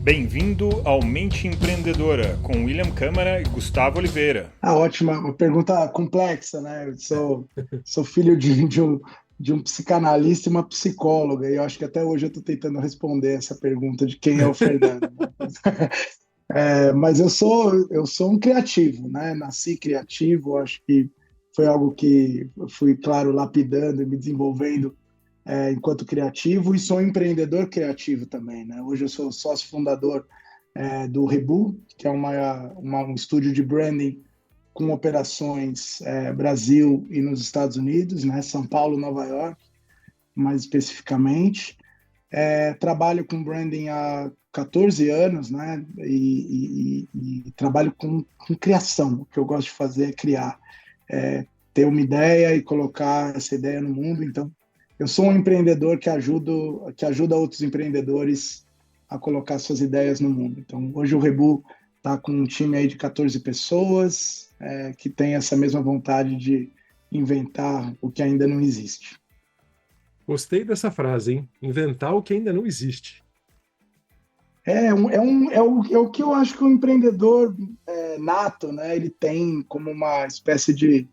Bem-vindo ao Mente Empreendedora, com William Câmara e Gustavo Oliveira. Ótima, uma pergunta complexa, né? Eu sou filho de um psicanalista e uma psicóloga, e eu acho que até hoje eu estou tentando responder essa pergunta de quem é o Fernando, né? Mas eu sou um criativo, né? Nasci criativo, acho que foi algo que eu fui, claro, lapidando e me desenvolvendo enquanto criativo, e sou um empreendedor criativo também, né? Hoje eu sou sócio fundador do Rebu, que é um estúdio de branding com operações Brasil e nos Estados Unidos, né? São Paulo, Nova York, mais especificamente. Trabalho com branding há 14 anos, né? E trabalho com criação. O que eu gosto de fazer é criar, ter uma ideia e colocar essa ideia no mundo. Então, eu sou um empreendedor que ajuda outros empreendedores a colocar suas ideias no mundo. Então, hoje o Rebu está com um time aí de 14 pessoas que tem essa mesma vontade de inventar o que ainda não existe. Gostei dessa frase, hein? Inventar o que ainda não existe. É o que eu acho que o empreendedor nato, né? Ele tem como uma espécie de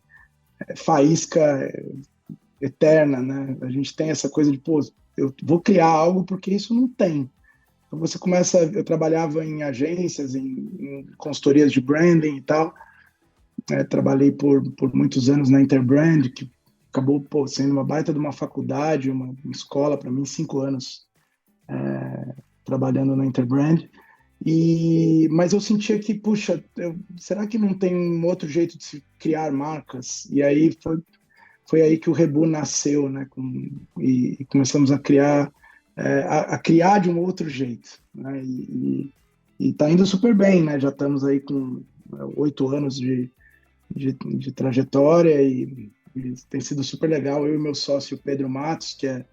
faísca eterna, né? A gente tem essa coisa de, pô, eu vou criar algo porque isso não tem. Então você começa, eu trabalhava em agências, em consultorias de branding e tal, trabalhei por muitos anos na Interbrand, que acabou, pô, sendo uma baita de uma faculdade, uma escola para mim, 5 anos trabalhando na Interbrand. Mas eu sentia que, puxa, será que não tem um outro jeito de se criar marcas? E aí foi aí que o Rebu nasceu, né? E começamos a criar, criar de um outro jeito, né? E tá indo super bem, né? Já estamos aí com 8 anos de trajetória e tem sido super legal. Eu e meu sócio Pedro Matos, que é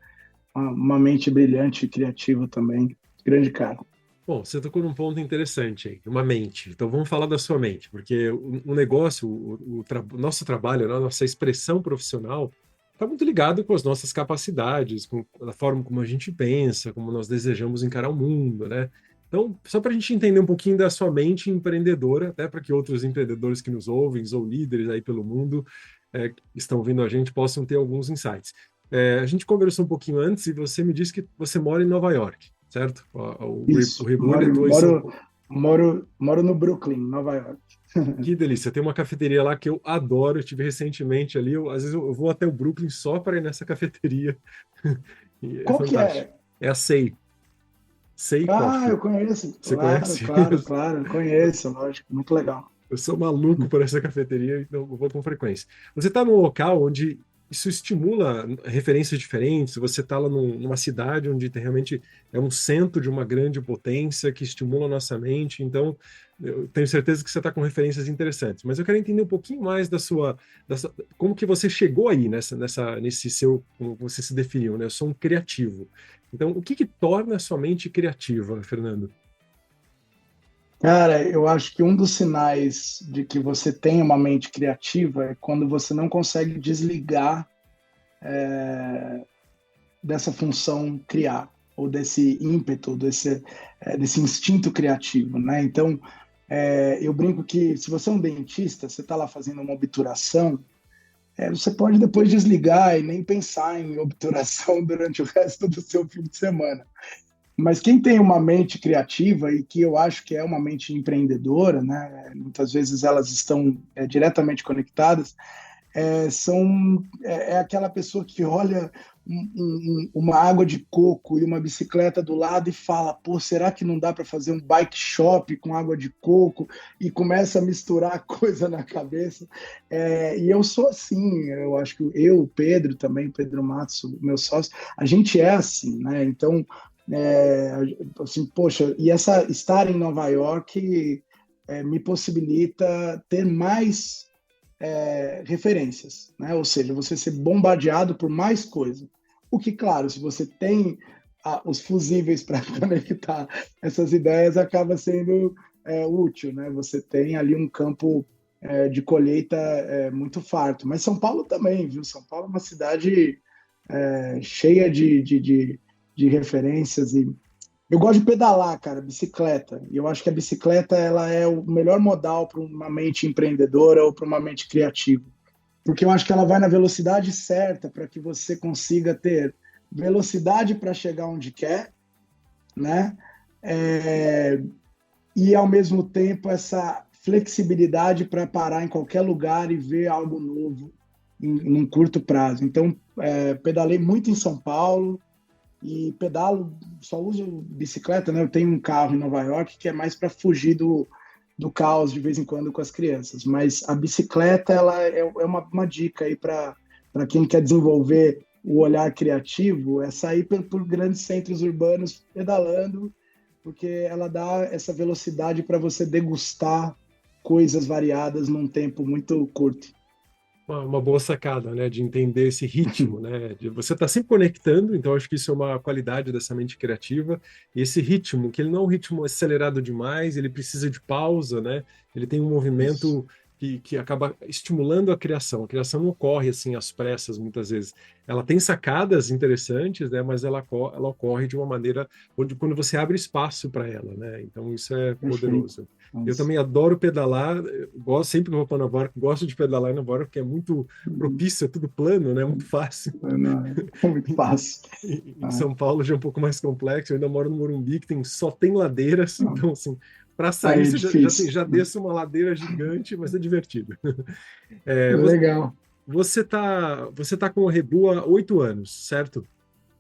uma mente brilhante e criativa também, grande cara. Bom, você tocou num ponto interessante aí, uma mente. Então vamos falar da sua mente, porque o negócio, o nosso trabalho, né, a nossa expressão profissional está muito ligado com as nossas capacidades, com a forma como a gente pensa, como nós desejamos encarar o mundo, né? Então, só para a gente entender um pouquinho da sua mente empreendedora, até para que outros empreendedores que nos ouvem, ou líderes aí pelo mundo, que estão ouvindo a gente, possam ter alguns insights. A gente conversou um pouquinho antes e você me disse que você mora em Nova York, certo? O Isso, Rebu, ele moro, atua em São moro, Paulo. moro no Brooklyn, Nova York. Que delícia. Tem uma cafeteria lá que eu adoro. Eu estive recentemente ali. Às vezes eu vou até o Brooklyn só para ir nessa cafeteria. E é Qual que fantástico. é? É a Sei. Sei Ah, eu Coffee. conheço. Você Claro, conhece? claro, claro. Conheço, lógico. Muito legal. Eu sou maluco por essa cafeteria, então eu vou com frequência. Você está num local onde isso estimula referências diferentes, você está lá numa cidade onde realmente é um centro de uma grande potência que estimula a nossa mente, então eu tenho certeza que você está com referências interessantes. Mas eu quero entender um pouquinho mais como que você chegou aí nesse seu, como você se definiu, né? Eu sou um criativo. Então, o que que torna a sua mente criativa, Fernando? Cara, eu acho que um dos sinais de que você tem uma mente criativa é quando você não consegue desligar dessa função criar, ou desse ímpeto, desse instinto criativo, né? Então, eu brinco que se você é um dentista, você está lá fazendo uma obturação, você pode depois desligar e nem pensar em obturação durante o resto do seu fim de semana. Mas quem tem uma mente criativa e que eu acho que é uma mente empreendedora, né? Muitas vezes elas estão diretamente conectadas, é aquela pessoa que olha uma água de coco e uma bicicleta do lado e fala, pô, será que não dá para fazer um bike shop com água de coco? E começa a misturar coisa na cabeça. E eu sou assim, eu acho que eu, o Pedro também, Pedro Matos, meu sócio, a gente é assim, né? Então, é, assim, poxa, e estar em Nova York me possibilita ter mais referências, né? Ou seja, você ser bombardeado por mais coisa. O que, claro, se você tem os fusíveis para conectar essas ideias, acaba sendo útil, né? Você tem ali um campo de colheita muito farto. Mas São Paulo também, viu? São Paulo é uma cidade cheia de referências Eu gosto de pedalar, cara, bicicleta. E eu acho que a bicicleta ela é o melhor modal para uma mente empreendedora ou para uma mente criativa. Porque eu acho que ela vai na velocidade certa para que você consiga ter velocidade para chegar onde quer, né? É, e ao mesmo tempo essa flexibilidade para parar em qualquer lugar e ver algo novo num curto prazo. Então, pedalei muito em São Paulo e pedalo, só uso bicicleta, né? Eu tenho um carro em Nova York que é mais para fugir do caos de vez em quando com as crianças. Mas a bicicleta ela é uma dica aí para quem quer desenvolver o olhar criativo, é sair por grandes centros urbanos pedalando, porque ela dá essa velocidade para você degustar coisas variadas num tempo muito curto. Uma boa sacada, né, de entender esse ritmo, né, de você estar sempre conectando, então acho que isso é uma qualidade dessa mente criativa, e esse ritmo, que ele não é um ritmo acelerado demais, ele precisa de pausa, né, ele tem um Isso. movimento que acaba estimulando a criação não ocorre assim às pressas muitas vezes, ela tem sacadas interessantes, né, mas ela ocorre de uma maneira onde quando você abre espaço para ela, né, então isso é Perfeito. poderoso. Eu Nossa. também adoro pedalar, eu gosto sempre que eu vou para Nova York, gosto de pedalar em Nova York, porque é muito propício, é tudo plano, né? Muito fácil. Não, é muito fácil. Em Ah, São Paulo já é um pouco mais complexo. Eu ainda moro no Morumbi, que só tem ladeiras, não. então assim, para sair Aí é você difícil. já desce uma ladeira gigante, mas é divertido. É, Legal. você tá com o Rebu há 8 anos, certo?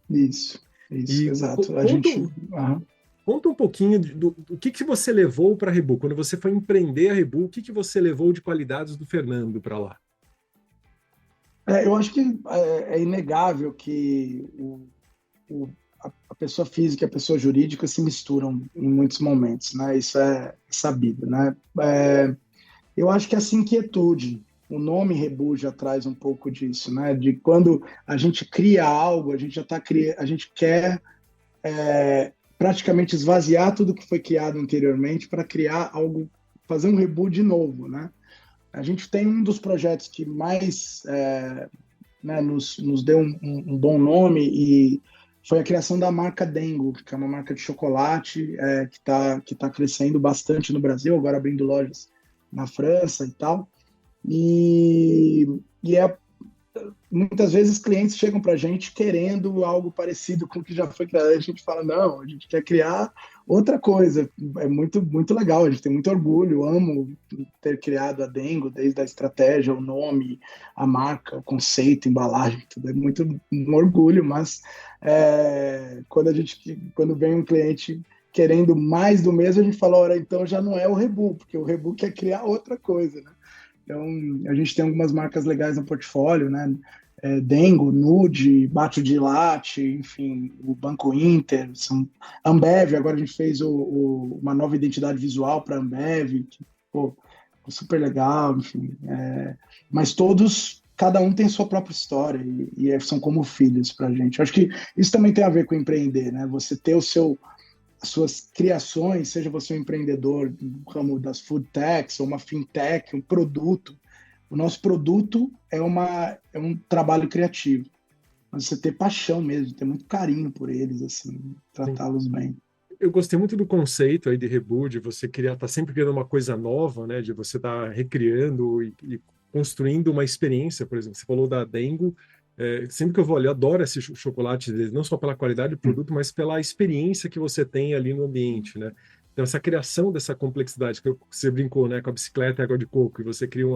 Isso, E exato. A gente. Aham. conta um pouquinho do que você levou para a Rebu. Quando você foi empreender a Rebu, o que você levou de qualidades do Fernando para lá? Eu acho que é inegável que a pessoa física e a pessoa jurídica se misturam em muitos momentos, né? Isso é sabido, né? Eu acho que essa inquietude, o nome Rebu já traz um pouco disso, né? De quando a gente cria algo, a gente já está a gente quer praticamente esvaziar tudo que foi criado anteriormente para criar algo, fazer um Rebu de novo, né? A gente tem um dos projetos que mais né, nos deu um bom nome e foi a criação da marca Dengo, que é uma marca de chocolate que tá crescendo bastante no Brasil, agora abrindo lojas na França e tal. E muitas vezes clientes chegam para a gente querendo algo parecido com o que já foi criado. A gente fala, não, a gente quer criar outra coisa. É muito, muito legal, a gente tem muito orgulho, amo ter criado a Dengo, desde a estratégia, o nome, a marca, o conceito, a embalagem, tudo é muito um orgulho, mas quando vem um cliente querendo mais do mesmo, a gente fala, ora, então já não é o Rebu, porque o Rebu quer criar outra coisa, né? Então, a gente tem algumas marcas legais no portfólio, né? Dengo, Nude, Bate de Latte, enfim, o Banco Inter, Ambev, agora a gente fez uma nova identidade visual para a Ambev, que, pô, super legal, enfim. Mas todos, cada um tem sua própria história e são como filhos para a gente. Acho que isso também tem a ver com empreender, né? Você ter as suas criações, seja você um empreendedor no ramo das food techs ou uma fintech, um produto. O nosso produto é um trabalho criativo. Mas você ter paixão mesmo, ter muito carinho por eles, assim, tratá-los bem. Eu gostei muito do conceito aí de reboot, de você criar, tá sempre criando uma coisa nova, né? De você estar recriando e construindo uma experiência, por exemplo. Você falou da Dengo, sempre que eu vou ali, eu adoro esse chocolate deles, não só pela qualidade do produto, mas pela experiência que você tem ali no ambiente, né? Então, essa criação dessa complexidade, que você brincou, né, com a bicicleta e água de coco, e você cria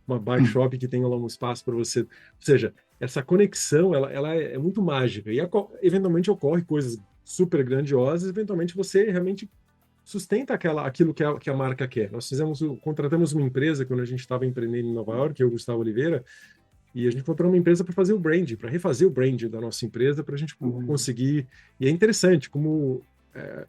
uma bike shop que tem lá um espaço para você. Ou seja, essa conexão, ela é muito mágica. E eventualmente ocorre coisas super grandiosas, eventualmente você realmente sustenta aquilo que a marca quer. Nós contratamos uma empresa quando a gente estava empreendendo em Nova York, eu e o Gustavo Oliveira, e a gente comprou uma empresa para fazer o brand, para refazer o brand da nossa empresa, para a gente conseguir. E é interessante como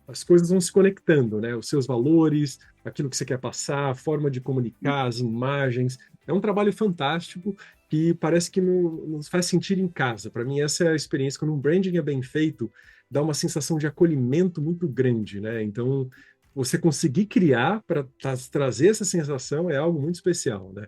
as coisas vão se conectando, né? Os seus valores, aquilo que você quer passar, a forma de comunicar, as imagens. É um trabalho fantástico que parece que nos faz sentir em casa. Para mim, essa é a experiência. Quando um branding é bem feito, dá uma sensação de acolhimento muito grande, né? Então, você conseguir criar para trazer essa sensação é algo muito especial, né?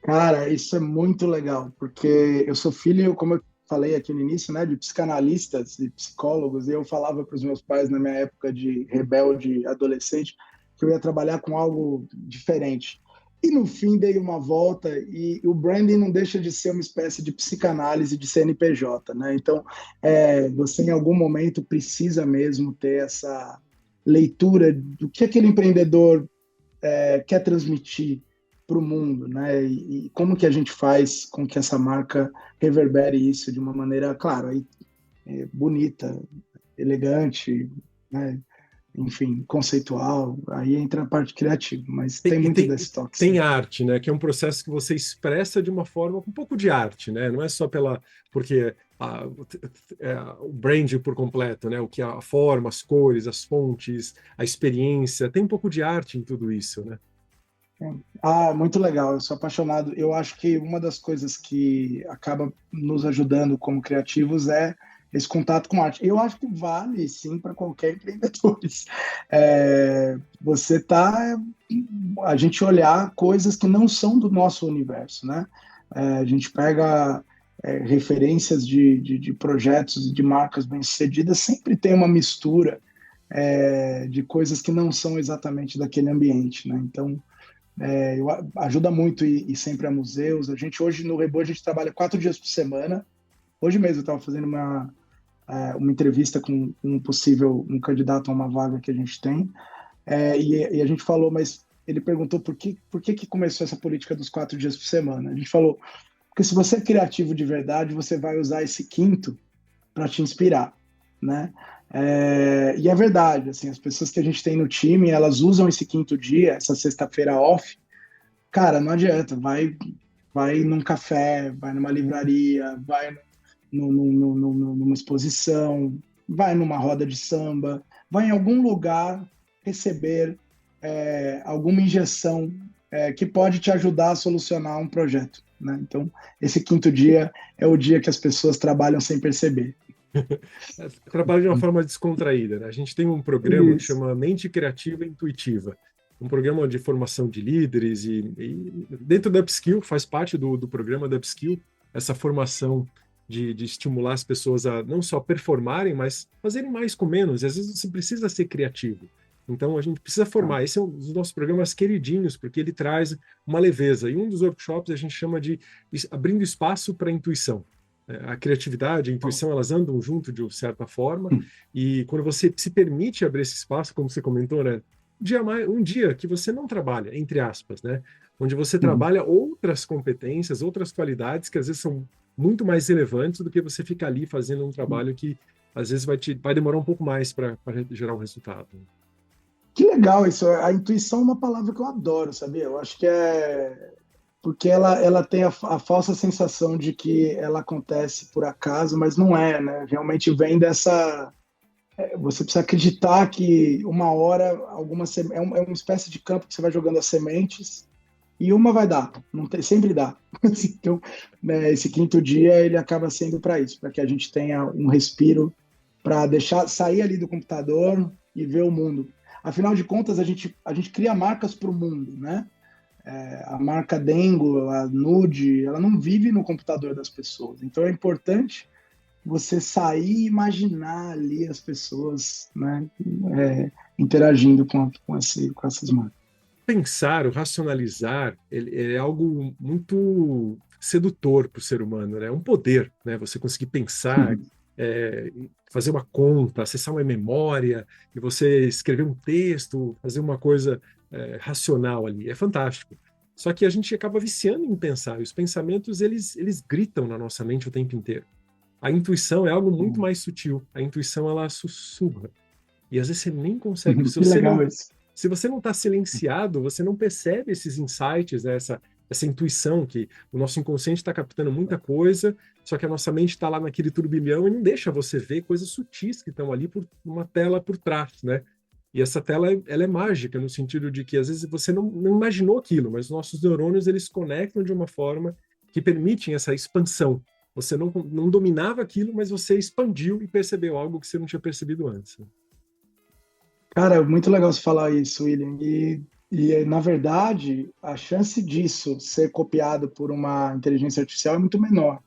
Cara, isso é muito legal, porque eu sou filho, como eu falei aqui no início, né, de psicanalistas e psicólogos, e eu falava para os meus pais na minha época de rebelde adolescente que eu ia trabalhar com algo diferente. E no fim dei uma volta e o branding não deixa de ser uma espécie de psicanálise de CNPJ, né? Então, você em algum momento precisa mesmo ter essa leitura do que aquele empreendedor quer transmitir para o mundo, né? E como que a gente faz com que essa marca reverbere isso de uma maneira, claro, aí, bonita, elegante, né? Enfim, conceitual, aí entra a parte criativa, mas tem E muito tem, desse toque, tem sim. arte, né? Que é um processo que você expressa de uma forma com um pouco de arte, né? Não é só porque o brand por completo, né? O que a forma, as cores, as fontes, a experiência, tem um pouco de arte em tudo isso, né? Ah, muito legal, eu sou apaixonado. Eu acho que uma das coisas que acaba nos ajudando como criativos é esse contato com arte. Eu acho que vale, sim, para qualquer empreendedor. Você tá, a gente olhar coisas que não são do nosso universo, né? A gente pega referências de projetos, de marcas bem-sucedidas, sempre tem uma mistura de coisas que não são exatamente daquele ambiente, né? Então, ajuda muito ir sempre a museus. A gente hoje no Rebo a gente trabalha 4 dias por semana. Hoje mesmo eu estava fazendo uma entrevista com um candidato a uma vaga que a gente tem, e a gente falou, mas ele perguntou por que começou essa política dos 4 dias por semana. A gente falou, porque se você é criativo de verdade, você vai usar esse quinto para te inspirar, né? E é verdade, assim, as pessoas que a gente tem no time, elas usam esse quinto dia, essa sexta-feira off, cara, não adianta, vai num café, vai numa livraria, vai numa exposição, vai numa roda de samba, vai em algum lugar receber alguma injeção que pode te ajudar a solucionar um projeto, né? Então, esse quinto dia é o dia que as pessoas trabalham sem perceber. Trabalho de uma forma descontraída, né? A gente tem um programa que Isso. chama Mente Criativa e Intuitiva, um programa de formação de líderes e dentro da Upskill, faz parte do programa da Upskill, essa formação de estimular as pessoas a não só performarem, mas fazerem mais com menos. E às vezes você precisa ser criativo. Então a gente precisa formar. Esse é um dos nossos programas queridinhos, porque ele traz uma leveza. E um dos workshops a gente chama de abrindo espaço para a intuição. A criatividade, a intuição, elas andam junto de certa forma, e quando você se permite abrir esse espaço, como você comentou, né? Um dia que você não trabalha, entre aspas, né? Onde você trabalha outras competências, outras qualidades que às vezes são muito mais relevantes do que você ficar ali fazendo um trabalho que às vezes vai demorar um pouco mais para gerar um resultado. Que legal isso. A intuição é uma palavra que eu adoro, sabia? Eu acho que porque ela tem a falsa sensação de que ela acontece por acaso, mas não é, né? Realmente vem dessa. Você precisa acreditar que uma hora, é uma espécie de campo que você vai jogando as sementes e uma vai dar, não tem, sempre dá. Então, né, esse quinto dia ele acaba sendo para isso, para que a gente tenha um respiro para deixar sair ali do computador e ver o mundo. Afinal de contas, a gente cria marcas para o mundo, né? A marca Dengo, a Nude, ela não vive no computador das pessoas. Então é importante você sair e imaginar ali as pessoas, né, interagindo com essas marcas. Pensar, o racionalizar, ele é algo muito sedutor para o ser humano, né? É um poder, né? Você conseguir pensar, fazer uma conta, acessar uma memória, e você escrever um texto, fazer uma coisa racional ali. É fantástico. Só que a gente acaba viciando em pensar, e os pensamentos, eles gritam na nossa mente o tempo inteiro. A intuição é algo muito mais sutil. A intuição, ela sussurra. E às vezes você nem consegue... Que legal isso. Se você não está silenciado, você não percebe esses insights, né? Essa intuição que o nosso inconsciente está captando muita coisa, só que a nossa mente está lá naquele turbilhão e não deixa você ver coisas sutis que estão ali por uma tela por trás, né? E essa tela, ela é mágica no sentido de que às vezes você não imaginou aquilo, mas os nossos neurônios, eles conectam de uma forma que permitem essa expansão. Você não dominava aquilo, mas você expandiu e percebeu algo que você não tinha percebido antes. Cara, muito legal você falar isso, William. Na verdade, a chance disso ser copiado por uma inteligência artificial é muito menor.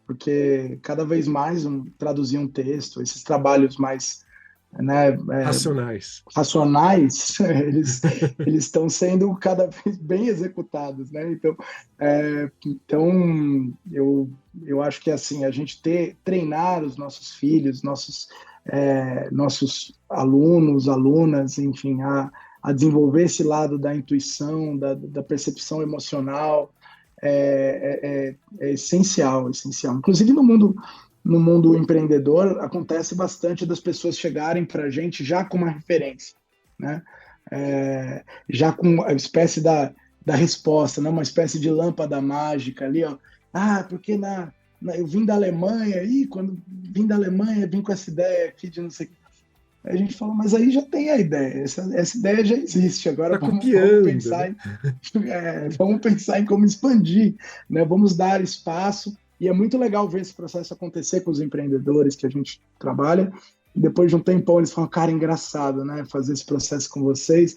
porque cada vez mais traduzir um texto, esses trabalhos mais, né, Racionais. racionais, eles estão sendo cada vez bem executados, né? Então eu acho que assim a gente treinar os nossos filhos, nossos alunos, alunas, enfim, a desenvolver esse lado da intuição, da percepção emocional é essencial, essencial. Inclusive no mundo empreendedor, acontece bastante das pessoas chegarem para a gente já com uma referência, né? Já com a espécie da resposta, né? Uma espécie de lâmpada mágica ali, ó. Porque eu vim da Alemanha, e quando vim da Alemanha, vim com essa ideia aqui de não sei o que. Aí a gente fala, mas aí já tem a ideia, essa ideia já existe, agora Tá vamos copiando, pensar, vamos pensar em como expandir, né? Vamos dar espaço, e é muito legal ver esse processo acontecer com os empreendedores que a gente trabalha, e depois de um tempão eles falam, cara, engraçado, né? Fazer esse processo com vocês,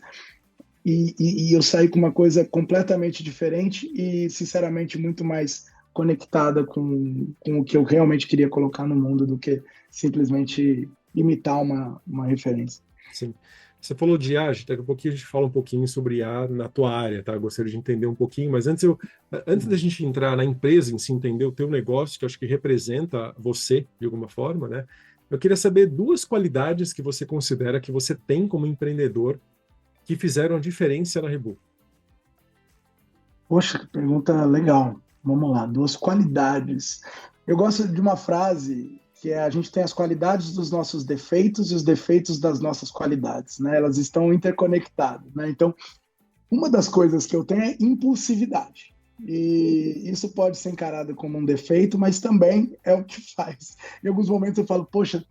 e eu saí com uma coisa completamente diferente e, sinceramente, muito mais conectada com o que eu realmente queria colocar no mundo do que simplesmente imitar uma referência. Sim. Você falou de IA, daqui a pouquinho a gente fala um pouquinho sobre IA na tua área, tá? Eu gostaria de entender um pouquinho, mas antes da gente entrar na empresa em si, entender o teu negócio, que eu acho que representa você de alguma forma, né? Eu queria saber 2 qualidades que você considera que você tem como empreendedor que fizeram a diferença na Rebu. Poxa, que pergunta legal. Vamos lá, 2 qualidades. Eu gosto de uma frase que é: a gente tem as qualidades dos nossos defeitos e os defeitos das nossas qualidades, né? Elas estão interconectadas, né? Então, uma das coisas que eu tenho é impulsividade. E isso pode ser encarado como um defeito, mas também é o que faz. Em alguns momentos eu falo, poxa,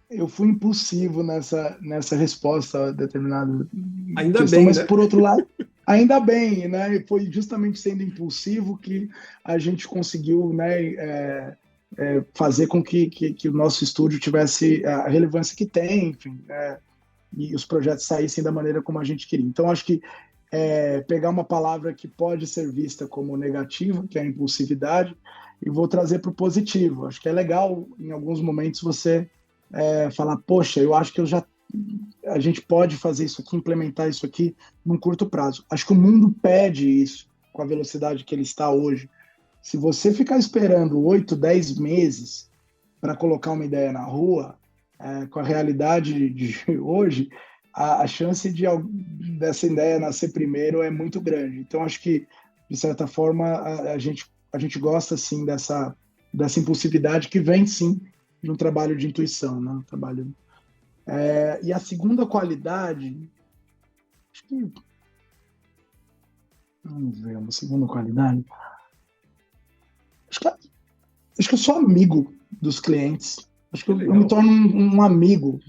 eu fui impulsivo nessa resposta a determinada Ainda questão, bem, mas né? por outro lado, ainda bem, né? Foi justamente sendo impulsivo que a gente conseguiu, né, fazer com que o nosso estúdio tivesse a relevância que tem, enfim, e os projetos saíssem da maneira como a gente queria. Então, acho que pegar uma palavra que pode ser vista como negativa, que é a impulsividade, e vou trazer para o positivo. Acho que é legal, em alguns momentos, você falar, poxa, eu acho que a gente pode fazer isso aqui, implementar isso aqui num curto prazo. Acho que o mundo pede isso com a velocidade que ele está hoje. Se você ficar esperando 8, 10 meses para colocar uma ideia na rua, com a realidade de hoje, a chance dessa ideia nascer primeiro é muito grande. Então, acho que, de certa forma, a gente gosta, sim, dessa impulsividade que vem, sim, de um trabalho de intuição, né? E a segunda qualidade, acho que, vamos ver, uma segunda qualidade, acho que eu sou amigo dos clientes. Acho que eu me torno um amigo.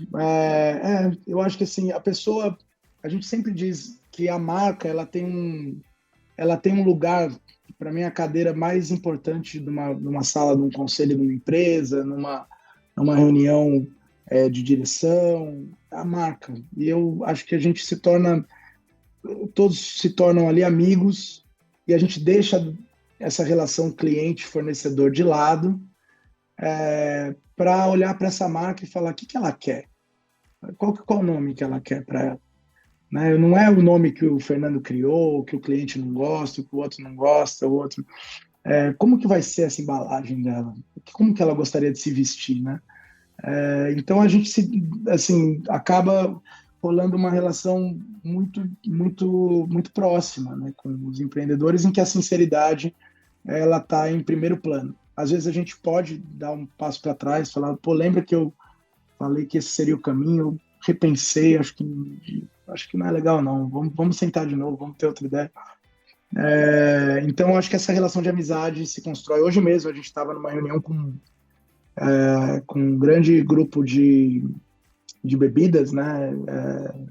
Eu acho que assim, a gente sempre diz que a marca ela tem um lugar, para mim, a cadeira mais importante numa sala de um conselho de uma empresa, numa reunião de direção, a marca. E eu acho que todos se tornam ali amigos, e a gente deixa essa relação cliente-fornecedor de lado, para olhar para essa marca e falar o que ela quer, qual o nome que ela quer para ela, né? Não é o nome que o Fernando criou, que o cliente não gosta, que o outro não gosta, o outro. Como que vai ser essa embalagem dela? Como que ela gostaria de se vestir, né? Então a gente assim, acaba rolando uma relação muito, muito, muito próxima, né, com os empreendedores, em que a sinceridade ela está em primeiro plano. Às vezes a gente pode dar um passo para trás, falar, pô, lembra que eu falei que esse seria o caminho, eu repensei, acho que não é legal não, vamos sentar de novo, vamos ter outra ideia. Então acho que essa relação de amizade se constrói. Hoje mesmo a gente estava numa reunião com um grande grupo de bebidas, né,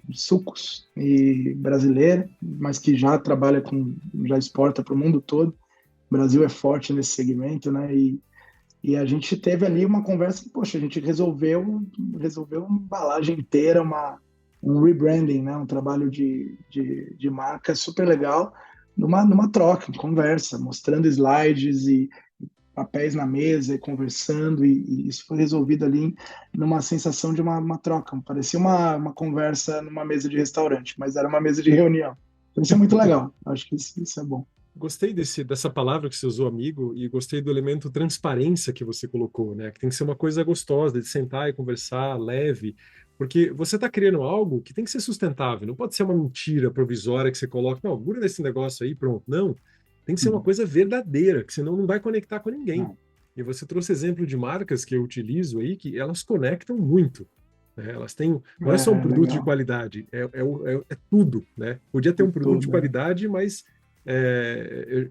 de sucos e brasileira, mas que já trabalha já exporta para o mundo todo. O Brasil é forte nesse segmento, né? E a gente teve ali uma conversa que, poxa, a gente resolveu uma embalagem inteira, um rebranding, né? Um trabalho de marca super legal, numa troca, conversa, mostrando slides e papéis na mesa e conversando, e isso foi resolvido ali numa sensação de uma troca. Parecia uma conversa numa mesa de restaurante, mas era uma mesa de reunião. Então, isso é muito legal. Acho que isso é bom. Gostei dessa palavra que você usou, amigo, e gostei do elemento transparência que você colocou, né? Que tem que ser uma coisa gostosa, de sentar e conversar, leve, porque você está criando algo que tem que ser sustentável, não pode ser uma mentira provisória que você coloca, não, gura desse negócio aí, pronto. Não, tem que ser uma Uhum. coisa verdadeira, que senão não vai conectar com ninguém. Não, E você trouxe exemplo de marcas que eu utilizo aí, que elas conectam muito. Né? Elas têm, não é só um produto de legal. qualidade, é tudo, né? Podia ter um produto de Tudo, é. qualidade, mas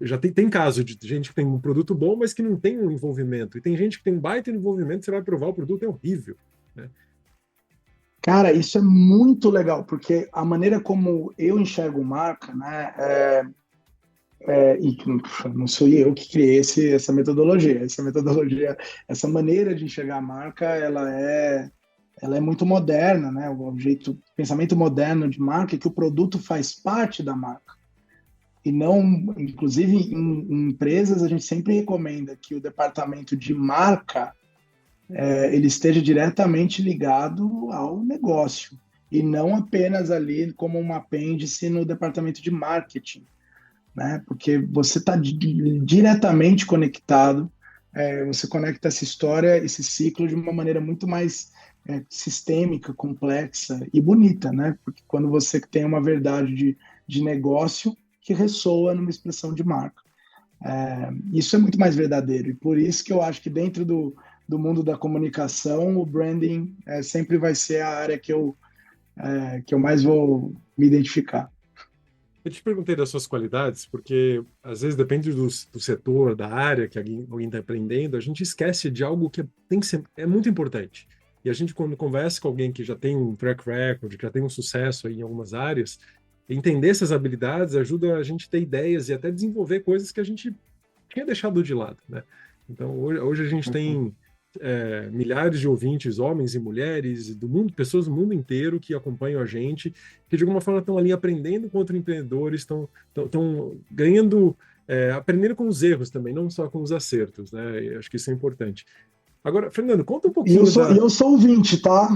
já tem caso de gente que tem um produto bom, mas que não tem um envolvimento. E tem gente que tem um baita envolvimento, você vai provar o produto, é horrível. Né? Cara, isso é muito legal, porque a maneira como eu enxergo marca, né, e não sou eu que criei essa metodologia. Essa metodologia, essa maneira de enxergar a marca, ela é muito moderna, né? O pensamento moderno de marca é que o produto faz parte da marca. E não, inclusive em empresas, a gente sempre recomenda que o departamento de marca ele esteja diretamente ligado ao negócio e não apenas ali como um apêndice no departamento de marketing, né? Porque você está diretamente conectado, você conecta essa história, esse ciclo de uma maneira muito mais sistêmica, complexa e bonita, né? Porque quando você tem uma verdade de negócio que ressoa numa expressão de marca. Isso é muito mais verdadeiro, e por isso que eu acho que dentro do mundo da comunicação, o branding sempre vai ser a área que eu mais vou me identificar. Eu te perguntei das suas qualidades, porque às vezes depende do setor, da área que alguém está aprendendo, a gente esquece de algo que tem que ser, é muito importante. E a gente, quando conversa com alguém que já tem um track record, que já tem um sucesso aí em algumas áreas, entender essas habilidades ajuda a gente a ter ideias e até desenvolver coisas que a gente tinha deixado de lado, né? Então, hoje a gente tem milhares de ouvintes, homens e mulheres do mundo, pessoas do mundo inteiro que acompanham a gente, que de alguma forma estão ali aprendendo com outros empreendedores, estão ganhando, aprendendo com os erros também, não só com os acertos, né? E acho que isso é importante. Agora, Fernando, conta um E eu pouquinho sou, da. e eu sou ouvinte, tá?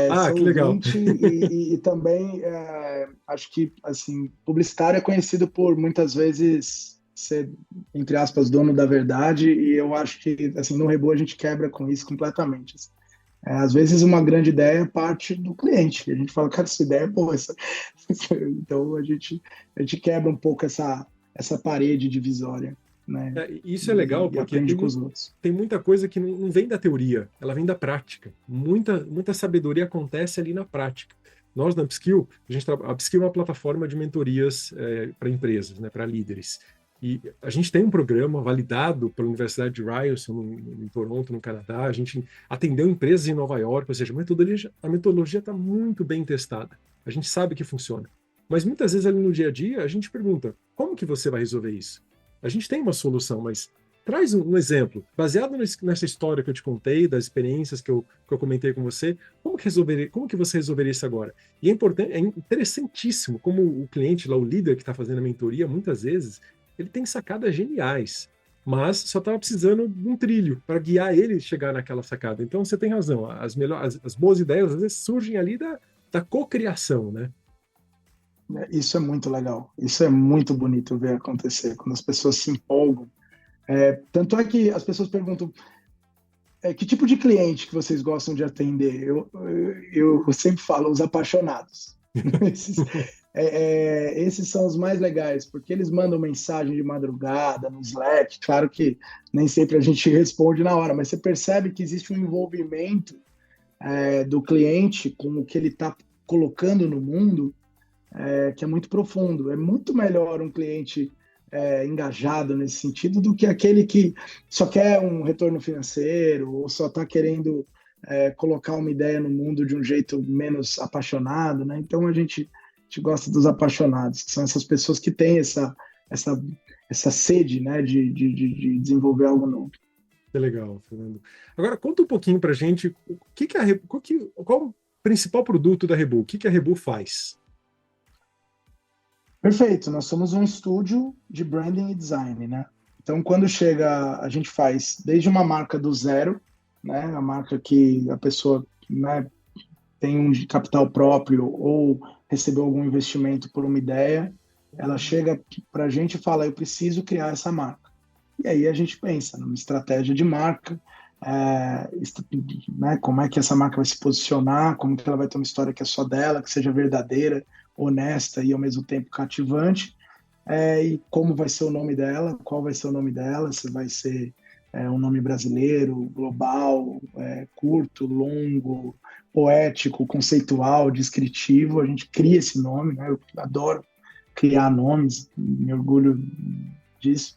Ah, Sou que legal. ouvinte e também acho que assim, publicitário é conhecido por muitas vezes ser, entre aspas, dono da verdade, e eu acho que assim, no Rebu a gente quebra com isso completamente. Assim. Às vezes uma grande ideia parte do cliente, a gente fala, cara, essa ideia é boa. Então a gente quebra um pouco essa parede divisória, né? Isso é legal E porque aprende com os outros. tem muita coisa que não vem da teoria, ela vem da prática. Muita sabedoria acontece ali na prática. Nós, na Upskill, a Upskill é uma plataforma de mentorias para empresas, né, para líderes. E a gente tem um programa validado pela Universidade de Ryerson, em Toronto, no Canadá. A gente atendeu empresas em Nova York, ou seja, a metodologia está muito bem testada. A gente sabe que funciona. Mas muitas vezes ali no dia a dia, a gente pergunta, como que você vai resolver isso? A gente tem uma solução, mas traz um exemplo, baseado nessa história que eu te contei, das experiências que eu comentei com você, como que você resolveria isso agora? E é interessantíssimo como o cliente, lá, o líder que está fazendo a mentoria, muitas vezes, ele tem sacadas geniais, mas só estava precisando de um trilho para guiar ele a chegar naquela sacada. Então você tem razão, as boas ideias às vezes surgem ali da cocriação, né? Isso é muito legal. Isso é muito bonito ver acontecer, quando as pessoas se empolgam. Tanto é que as pessoas perguntam que tipo de cliente que vocês gostam de atender? Eu sempre falo, os apaixonados. Esses são os mais legais, porque eles mandam mensagem de madrugada no Slack. Claro que nem sempre a gente responde na hora, mas você percebe que existe um envolvimento do cliente com o que ele está colocando no mundo, que é muito profundo. É muito melhor um cliente engajado nesse sentido do que aquele que só quer um retorno financeiro ou só está querendo colocar uma ideia no mundo de um jeito menos apaixonado, né? Então a gente gosta dos apaixonados, que são essas pessoas que têm essa sede, né, de desenvolver algo novo. É legal, Fernando. Agora conta um pouquinho para a gente qual o principal produto da Rebu, o que a Rebu faz? Perfeito, nós somos um estúdio de branding e design, né? Então, quando chega, a gente faz desde uma marca do zero, né, a marca que a pessoa, né, tem um capital próprio ou recebeu algum investimento por uma ideia, ela chega para a gente e fala, eu preciso criar essa marca. E aí a gente pensa numa estratégia de marca, né, como é que essa marca vai se posicionar, como que ela vai ter uma história que é só dela, que seja verdadeira, honesta e ao mesmo tempo cativante, e como vai ser o nome dela, qual vai ser o nome dela, se vai ser um nome brasileiro, global, curto, longo, poético, conceitual, descritivo. A gente cria esse nome, né? Eu adoro criar nomes, me orgulho disso.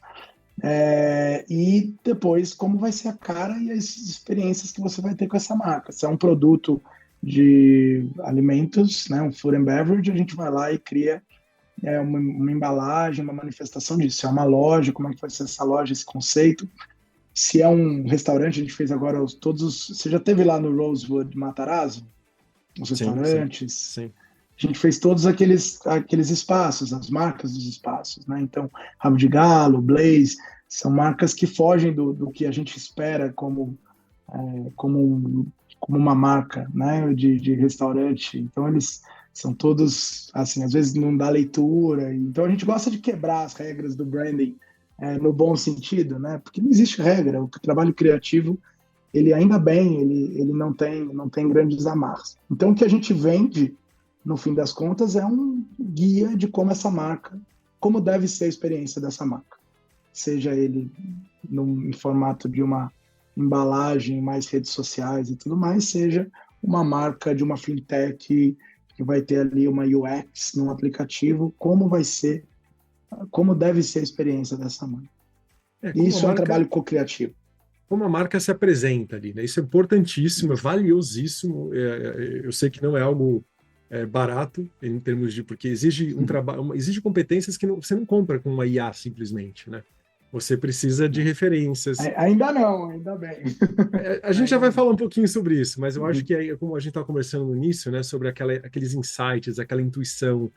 E depois, como vai ser a cara e as experiências que você vai ter com essa marca. Se é um produto de alimentos, né, um food and beverage, a gente vai lá e cria uma embalagem, uma manifestação disso. Se é uma loja, como é que vai ser essa loja, esse conceito. Se é um restaurante, a gente fez agora todos os... Você já teve lá no Rosewood Matarazzo? Os restaurantes? Sim. A gente fez todos aqueles espaços, as marcas dos espaços, né? Então, Rabo de Galo, Blaze, são marcas que fogem do que a gente espera como uma marca, né? De restaurante. Então, eles são todos, assim, às vezes não dá leitura. Então, a gente gosta de quebrar as regras do branding no bom sentido, né? Porque não existe regra. O trabalho criativo, ele ainda bem, ele não tem grandes amarras. Então, o que a gente vende, no fim das contas, é um guia de como essa marca, como deve ser a experiência dessa marca. Seja ele em formato de uma embalagem, mais redes sociais e tudo mais, seja uma marca de uma fintech que vai ter ali uma UX num aplicativo, como deve ser a experiência dessa marca. Isso é um trabalho co-criativo. Como a marca se apresenta ali, né? Isso é importantíssimo, é valiosíssimo. Eu sei que não é algo barato em termos de, porque exige um trabalho, exige competências que você não compra com uma IA simplesmente, né? Você precisa de referências. Ainda não, ainda bem. A gente já vai falar um pouquinho sobre isso, mas eu acho que, como a gente estava conversando no início, né, sobre aqueles insights, aquela intuição,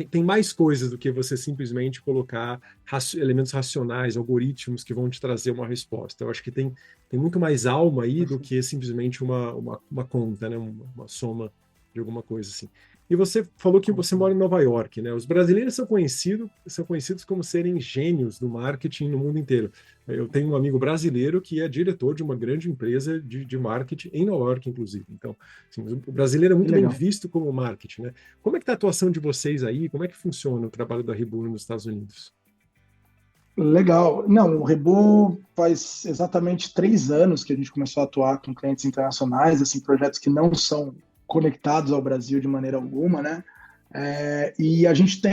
tem mais coisas do que você simplesmente colocar elementos racionais, algoritmos que vão te trazer uma resposta. Eu acho que tem muito mais alma aí do que simplesmente uma conta, né, uma soma de alguma coisa assim. E você falou que você mora em Nova York, né? Os brasileiros são conhecidos como serem gênios do marketing no mundo inteiro. Eu tenho um amigo brasileiro que é diretor de uma grande empresa de marketing em Nova York, inclusive. Então, assim, o brasileiro é muito bem visto como marketing, né? Como é que está a atuação de vocês aí? Como é que funciona o trabalho da Rebu nos Estados Unidos? Legal. Não, o Rebu faz exatamente 3 anos que a gente começou a atuar com clientes internacionais, assim, projetos que não são conectados ao Brasil de maneira alguma, né? E a gente está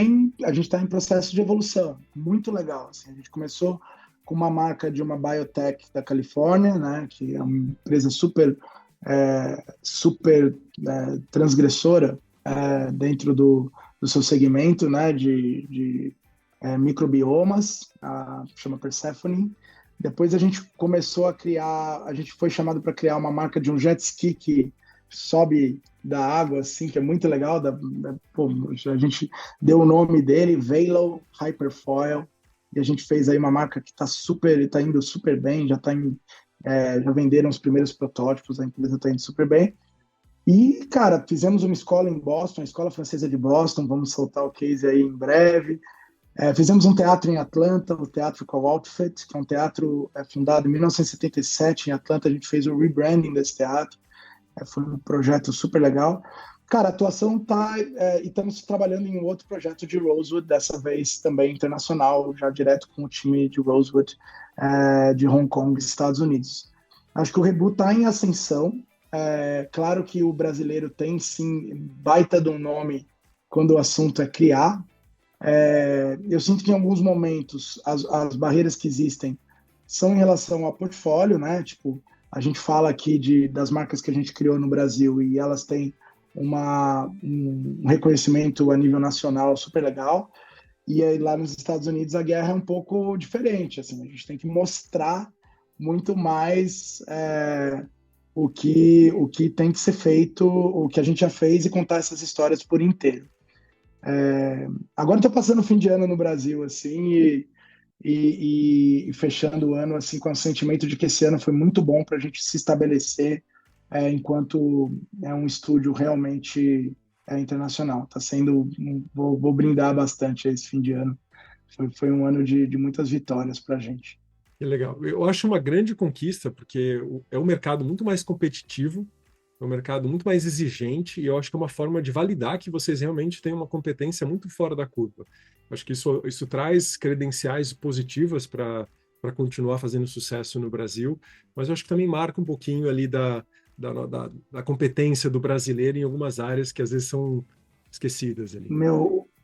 em processo de evolução, muito legal. Assim, a gente começou com uma marca de uma biotech da Califórnia, né? Que é uma empresa super transgressora dentro do seu segmento, né? De microbiomas, chama Persephone. Depois a gente começou a gente foi chamado para criar uma marca de um jet ski que sobe da água, assim, que é muito legal. A gente deu o nome dele, Velo Hyperfoil, e a gente fez aí uma marca que está indo super bem, já venderam os primeiros protótipos, a empresa está indo super bem. E, cara, fizemos uma escola em Boston, a Escola Francesa de Boston, vamos soltar o case aí em breve. Fizemos um teatro em Atlanta, o Teatro Call Outfit, que é um teatro fundado em 1977 em Atlanta. A gente fez o rebranding desse teatro. Foi um projeto super legal. Cara, a atuação e estamos trabalhando em um outro projeto de Rosewood, dessa vez também internacional, já direto com o time de Rosewood de Hong Kong, Estados Unidos. Acho que o Rebu está em ascensão. Claro que o brasileiro tem, sim, baita de um nome quando o assunto é criar. Eu sinto que em alguns momentos as barreiras que existem são em relação ao portfólio, né? Tipo, a gente fala aqui das marcas que a gente criou no Brasil e elas têm um reconhecimento a nível nacional super legal. E aí lá nos Estados Unidos a guerra é um pouco diferente. Assim, a gente tem que mostrar muito mais o que tem que ser feito, o que a gente já fez e contar essas histórias por inteiro. Agora estou passando o fim de ano no Brasil, assim, e fechando o ano assim com o sentimento de que esse ano foi muito bom para a gente se estabelecer enquanto é um estúdio realmente internacional. Tá sendo, vou brindar bastante esse fim de ano. Foi um ano de muitas vitórias para a gente. Que legal. Eu acho uma grande conquista, porque é um mercado muito mais competitivo, é um mercado muito mais exigente, e eu acho que é uma forma de validar que vocês realmente têm uma competência muito fora da curva. Acho que isso traz credenciais positivas para continuar fazendo sucesso no Brasil, mas eu acho que também marca um pouquinho ali da competência do brasileiro em algumas áreas que às vezes são esquecidas ali.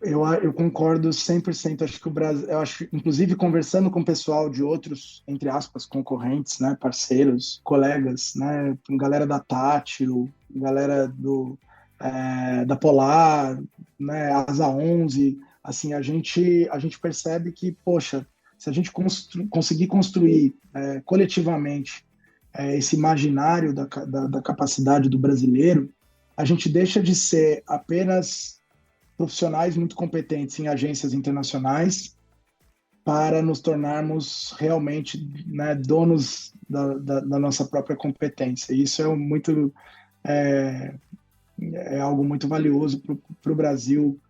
Eu concordo 100%. Acho que o Brasil, eu acho, inclusive conversando com o pessoal de outros, entre aspas, concorrentes, né, parceiros, colegas, né, galera da Tátil, galera da Polar, né, Asa 11, assim, a gente percebe que, poxa, se a gente conseguir construir coletivamente esse imaginário da capacidade do brasileiro, a gente deixa de ser apenas profissionais muito competentes em agências internacionais para nos tornarmos realmente, né, donos da nossa própria competência. E isso é, é algo muito valioso para o Brasil,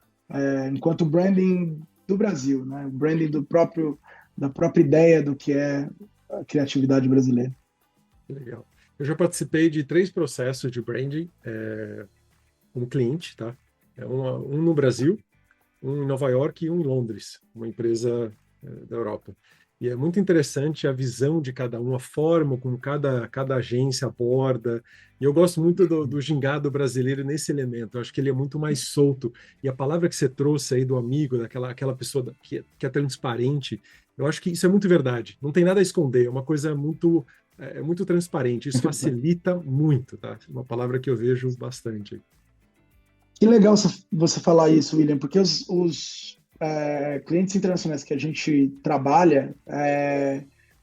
enquanto branding do Brasil, né, branding da própria ideia do que é a criatividade brasileira. Legal. Eu já participei de 3 processos de branding como cliente, tá? Um no Brasil, um em Nova York e um em Londres, uma empresa da Europa. E é muito interessante a visão de cada um, a forma como cada agência aborda. E eu gosto muito do gingado brasileiro nesse elemento. Eu acho que ele é muito mais solto. E a palavra que você trouxe aí do amigo, aquela pessoa que é transparente, eu acho que isso é muito verdade. Não tem nada a esconder, é uma coisa muito transparente. Isso facilita muito, tá? Uma palavra que eu vejo bastante. Que legal você falar isso, William, porque os clientes internacionais que a gente trabalha,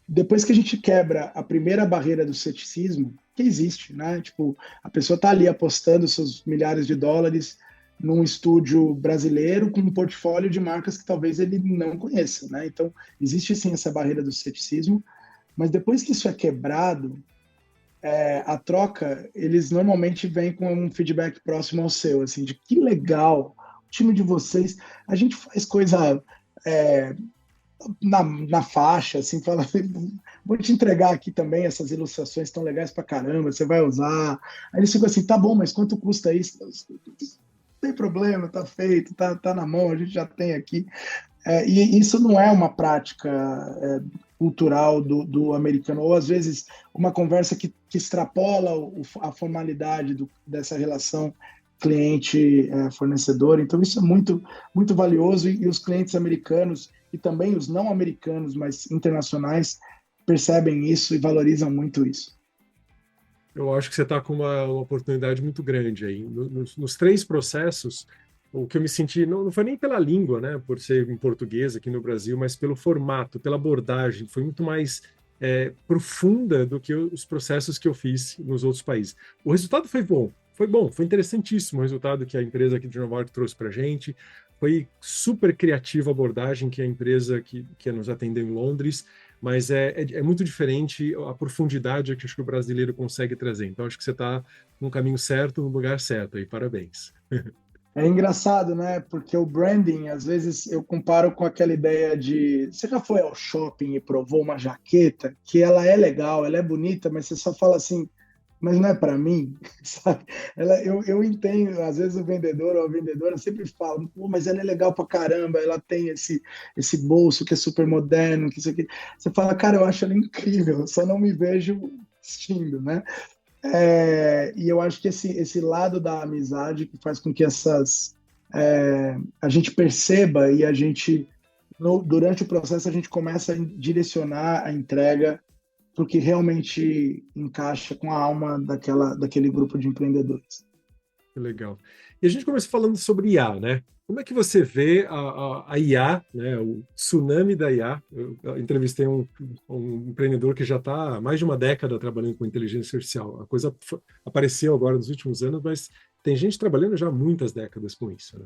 depois que a gente quebra a primeira barreira do ceticismo, que existe, né? Tipo, a pessoa está ali apostando seus milhares de dólares num estúdio brasileiro com um portfólio de marcas que talvez ele não conheça, né? Então, existe sim essa barreira do ceticismo, mas depois que isso é quebrado, a troca, eles normalmente vêm com um feedback próximo ao seu, assim, de que legal, o time de vocês, a gente faz coisa na faixa, assim, fala, vou te entregar aqui também, essas ilustrações tão legais pra caramba, você vai usar. Aí eles ficam assim, tá bom, mas quanto custa isso? Não tem problema, tá feito, tá na mão, a gente já tem aqui. E isso não é uma prática cultural do americano, ou às vezes uma conversa que extrapola a formalidade dessa relação cliente-fornecedor. Então, isso é muito, muito valioso e os clientes americanos e também os não americanos, mas internacionais, percebem isso e valorizam muito isso. Eu acho que você está com uma oportunidade muito grande aí. Nos 3 processos, o que eu me senti, não foi nem pela língua, né, por ser em português aqui no Brasil, mas pelo formato, pela abordagem, foi muito mais profunda do que os processos que eu fiz nos outros países. O resultado foi bom, foi interessantíssimo o resultado que a empresa aqui de Nova York trouxe para a gente, foi super criativa a abordagem que a empresa que nos atendeu em Londres, mas é muito diferente a profundidade que acho que o brasileiro consegue trazer. Então, acho que você está no caminho certo, no lugar certo aí, parabéns. É engraçado, né? Porque o branding, às vezes, eu comparo com aquela ideia de... Você já foi ao shopping e provou uma jaqueta que ela é legal, ela é bonita, mas você só fala assim, mas não é para mim, sabe? Eu entendo, às vezes o vendedor ou a vendedora sempre fala, pô, mas ela é legal pra caramba, ela tem esse bolso que é super moderno, que isso aqui. Você fala, cara, eu acho ela incrível, eu só não me vejo vestindo, né? E eu acho que esse lado da amizade que faz com que a gente perceba e a gente, durante o processo, a gente começa a direcionar a entrega para o que realmente encaixa com a alma daquele grupo de empreendedores. Legal. E a gente começou falando sobre IA, né? Como é que você vê a IA, né? O tsunami da IA? Eu entrevistei um empreendedor que já está há mais de uma década trabalhando com inteligência artificial. A coisa apareceu agora nos últimos anos, mas tem gente trabalhando já há muitas décadas com isso, né?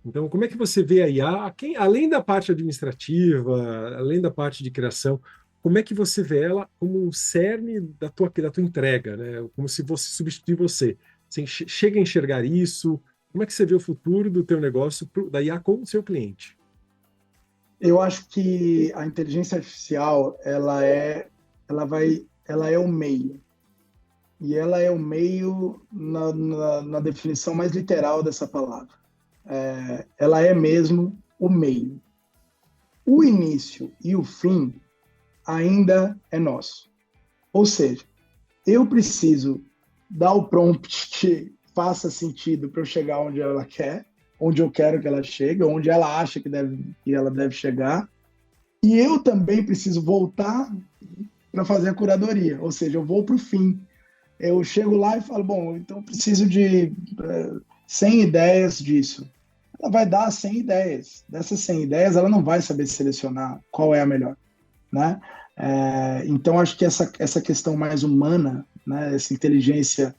Então, como é que você vê a IA, além da parte administrativa, além da parte de criação, como é que você vê ela como um cerne da tua entrega, né? Como se fosse substituir você. Você chega a enxergar isso? Como é que você vê o futuro do teu negócio, da IA com o seu cliente? Eu acho que a inteligência artificial, ela é o meio. E ela é o meio na definição mais literal dessa palavra. Ela é mesmo o meio. O início e o fim ainda é nosso. Ou seja, eu preciso dar o prompt que faça sentido para eu chegar onde ela quer, onde eu quero que ela chegue, onde ela acha que ela deve chegar. E eu também preciso voltar para fazer a curadoria, ou seja, eu vou para o fim. Eu chego lá e falo, bom, então eu preciso de 100 ideias disso. Ela vai dar 100 ideias. Dessas 100 ideias, ela não vai saber selecionar qual é a melhor, né? Então, acho que essa questão mais humana, né, essa inteligência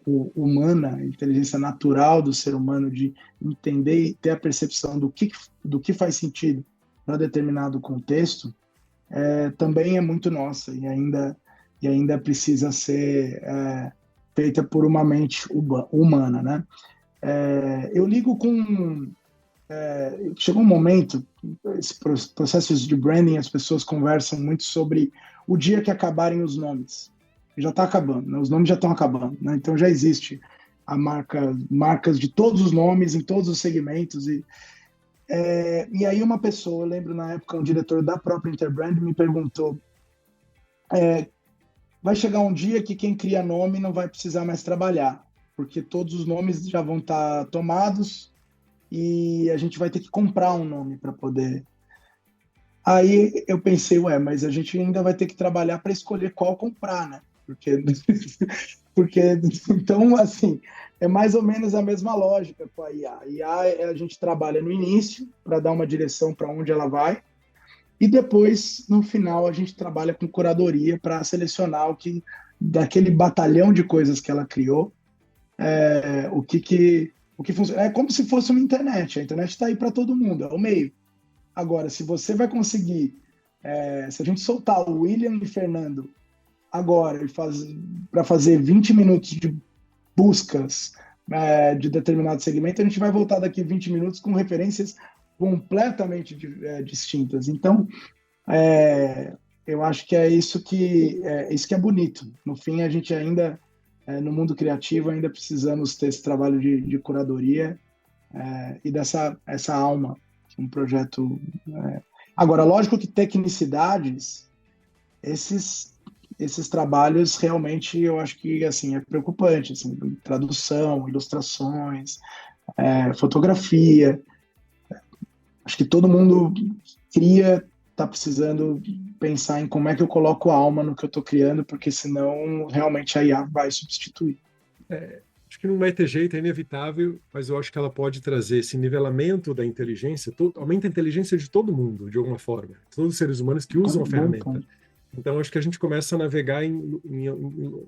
humana, a inteligência natural do ser humano de entender e ter a percepção do que faz sentido para determinado contexto, também é muito nossa e ainda precisa ser feita por uma mente humana, né? Eu ligo com chegou um momento, esse processos de branding, as pessoas conversam muito sobre o dia que acabarem os nomes. Já está acabando, né? Os nomes já estão acabando, né? Então já existe marcas de todos os nomes, em todos os segmentos. E aí uma pessoa, eu lembro na época, um diretor da própria Interbrand me perguntou, vai chegar um dia que quem cria nome não vai precisar mais trabalhar, porque todos os nomes já vão estar tomados, e a gente vai ter que comprar um nome para poder. Aí eu pensei, mas a gente ainda vai ter que trabalhar para escolher qual comprar, né? Porque então, assim, é mais ou menos a mesma lógica com a IA. A IA a gente trabalha no início para dar uma direção para onde ela vai, e depois, no final, a gente trabalha com curadoria para selecionar daquele batalhão de coisas que ela criou, o que funciona. É como se fosse uma internet. A internet está aí para todo mundo, é o meio. Agora, se você vai conseguir, se a gente soltar o William e Fernando agora para fazer 20 minutos de buscas de determinado segmento, a gente vai voltar daqui 20 minutos com referências completamente distintas. Então, eu acho que é isso que é bonito. No fim, a gente ainda no mundo criativo ainda precisamos ter esse trabalho de curadoria e essa alma, um projeto. Agora, lógico que tecnicidades, esses trabalhos realmente eu acho que assim é preocupante, assim, tradução, ilustrações, fotografia. Acho que todo mundo está precisando pensar em como é que eu coloco a alma no que eu estou criando, porque senão realmente a IA vai substituir. Acho que não vai ter jeito, é inevitável, mas eu acho que ela pode trazer esse nivelamento da inteligência, aumenta a inteligência de todo mundo, de alguma forma, todos os seres humanos que usam a ferramenta. Então, acho que a gente começa a navegar em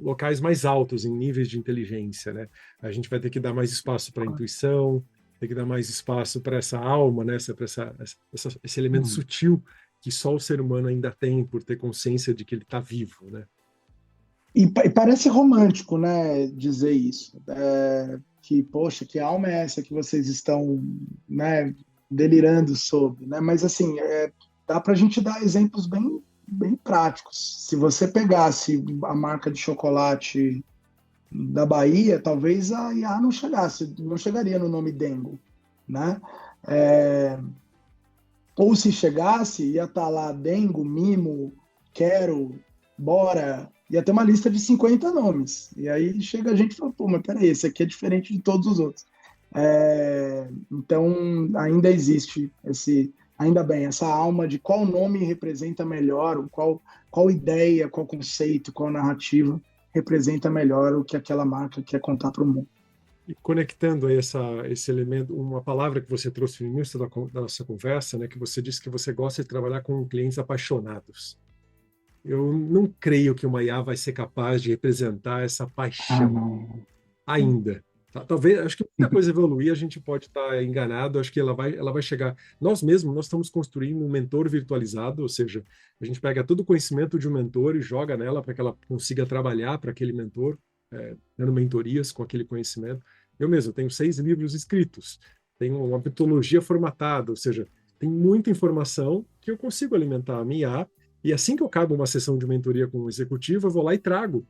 locais mais altos, em níveis de inteligência, né? A gente vai ter que dar mais espaço para a intuição, ter que dar mais espaço para essa alma, né? Esse elemento sutil que só o ser humano ainda tem por ter consciência de que ele está vivo, né? E parece romântico, né, dizer isso. Que, poxa, que alma é essa que vocês estão, né, delirando sobre, né? Mas, assim, dá para a gente dar exemplos bem, bem práticos. Se você pegasse a marca de chocolate da Bahia, talvez a IA não chegaria no nome Dengo, né? Ou se chegasse, ia estar lá Dengo, Mimo, Quero, Bora, ia ter uma lista de 50 nomes. E aí chega a gente e fala, pô, mas peraí, esse aqui é diferente de todos os outros. Então, ainda existe ainda bem, essa alma de qual nome representa melhor, qual ideia, qual conceito, qual narrativa representa melhor o que aquela marca quer contar para o mundo. E conectando aí esse elemento, uma palavra que você trouxe no início da nossa conversa, né, que você disse que você gosta de trabalhar com clientes apaixonados. Eu não creio que uma IA vai ser capaz de representar essa paixão ainda. Tá? Talvez, acho que muita coisa evoluir, a gente pode estar enganado, acho que ela vai chegar. Nós mesmos, nós estamos construindo um mentor virtualizado, ou seja, a gente pega todo o conhecimento de um mentor e joga nela para que ela consiga trabalhar para aquele mentor, dando mentorias com aquele conhecimento. Eu mesmo tenho 6 livros escritos, tenho uma metodologia formatada, ou seja, tem muita informação que eu consigo alimentar a minha IA, e assim que eu acabo uma sessão de mentoria com um executivo, eu vou lá e trago.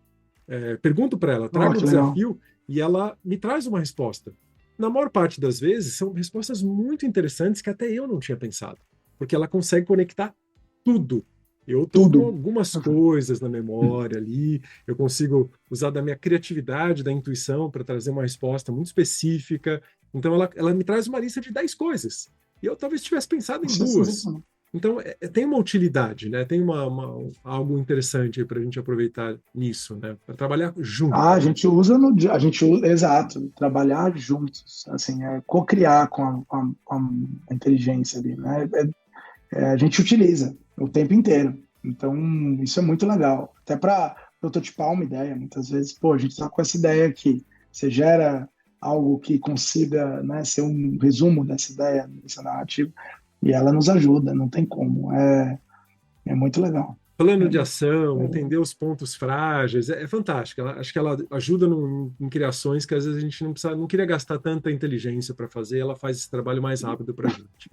Pergunto para ela, trago o Que legal. desafio e ela me traz uma resposta. Na maior parte das vezes, são respostas muito interessantes que até eu não tinha pensado, porque ela consegue conectar tudo. Eu estou com Tudo. algumas coisas na memória ali, eu consigo usar da minha criatividade, da intuição para trazer uma resposta muito específica. Então, ela me traz uma lista de 10 coisas. E eu talvez tivesse pensado em Isso é 2. sensacional. Então, tem uma utilidade, né? Tem algo interessante para a gente aproveitar nisso, né? Para trabalhar junto. A gente usa no dia, a gente usa, exato, trabalhar juntos, assim, co-criar com a inteligência ali, né? A gente utiliza o tempo inteiro. Então, isso é muito legal. Até para prototipar uma ideia, muitas vezes, pô, a gente está com essa ideia aqui. Você gera algo que consiga, né, ser um resumo dessa ideia, dessa narrativa, e ela nos ajuda, não tem como. É muito legal. Plano de ação, entender os pontos frágeis, é fantástico. Acho que ela ajuda em criações que às vezes a gente não queria gastar tanta inteligência para fazer, ela faz esse trabalho mais rápido para a gente.